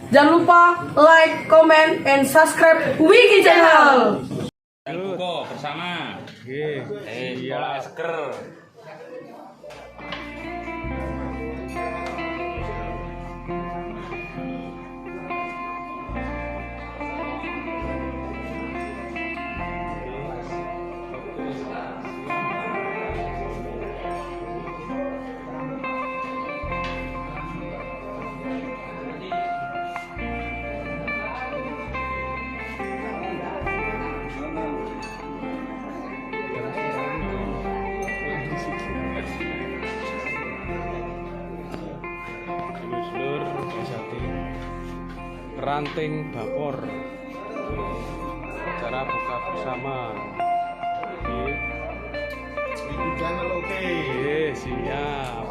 Jangan lupa like, comment, and subscribe Wiki Channel. Buko bersama. Pola masker. Ranting Bapor, cara buka bersama. Oke, siap.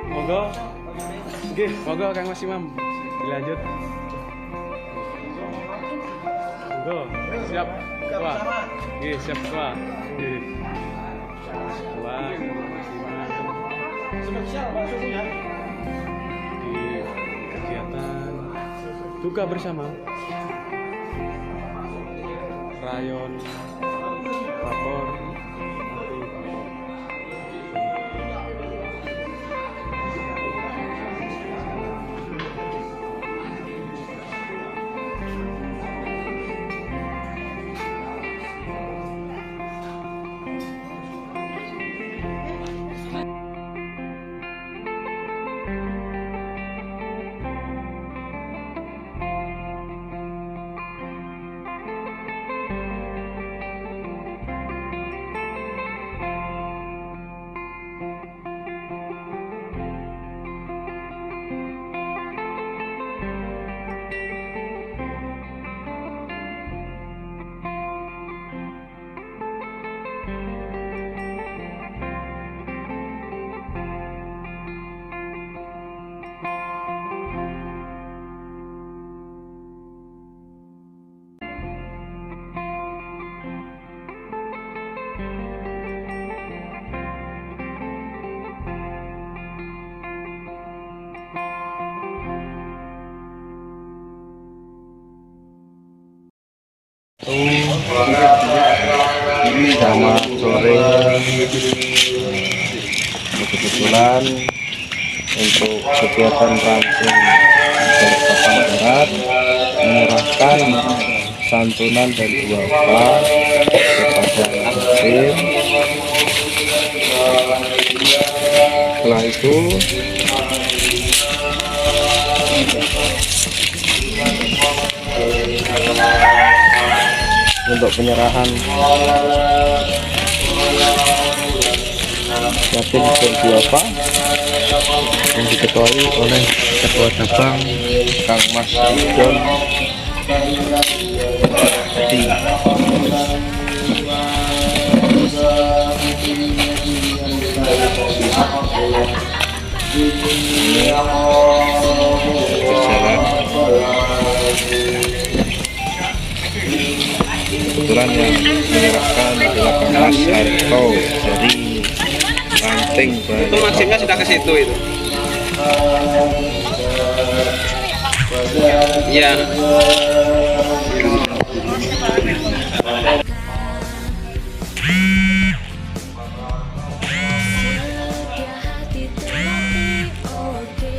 Monggo, nggih, monggo Kang Mas Imam, dilanjut. Monggo, siap, wah, nggih, siap, wah, nggih, wah, spesial maksudnya di kegiatan buka bersama Rayon Bapor. Selamat sore. Kebetulan untuk kegiatan ranting Balikpapan Barat menyerahkan santunan dan duafa kepada tim. Setelah itu untuk penyerahan yatim dan duafa yang diketuai oleh Ketua Cabang Kang Mas Ridon Hadi. Kebetulan yang menyerahkan adalah Kang Mas Harto dari Ranting Barat. Itu maksudnya sudah ke situ itu. Iya. Hati terlatih, oke.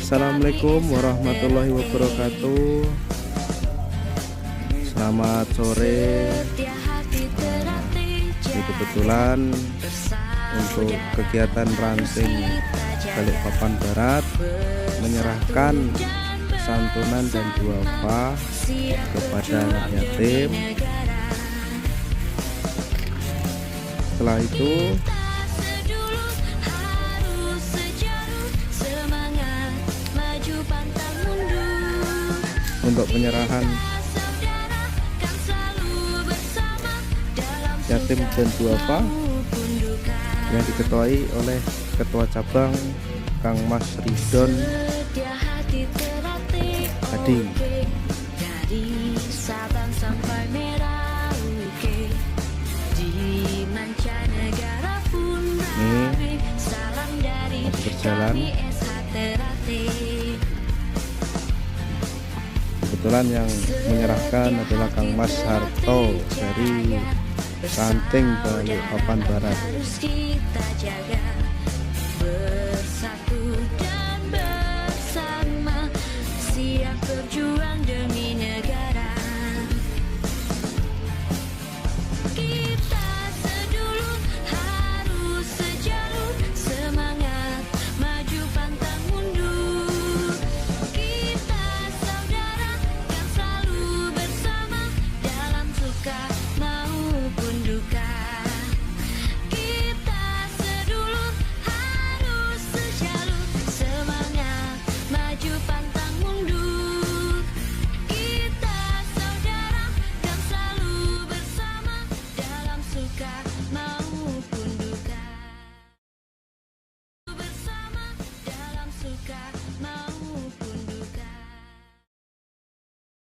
Assalamualaikum warahmatullahi wabarakatuh. Selamat sore. Ini kebetulan untuk kegiatan ranting Balikpapan Barat menyerahkan santunan dan duafa kepada yatim. Setelah itu untuk penyerahan yatim dan duafa yang diketuai oleh Ketua Cabang Kang Mas Ridon tadi. Ini masih berjalan. Kebetulan yang menyerahkan adalah Kang Mas Harto dari Ranting Balikpapan Barat.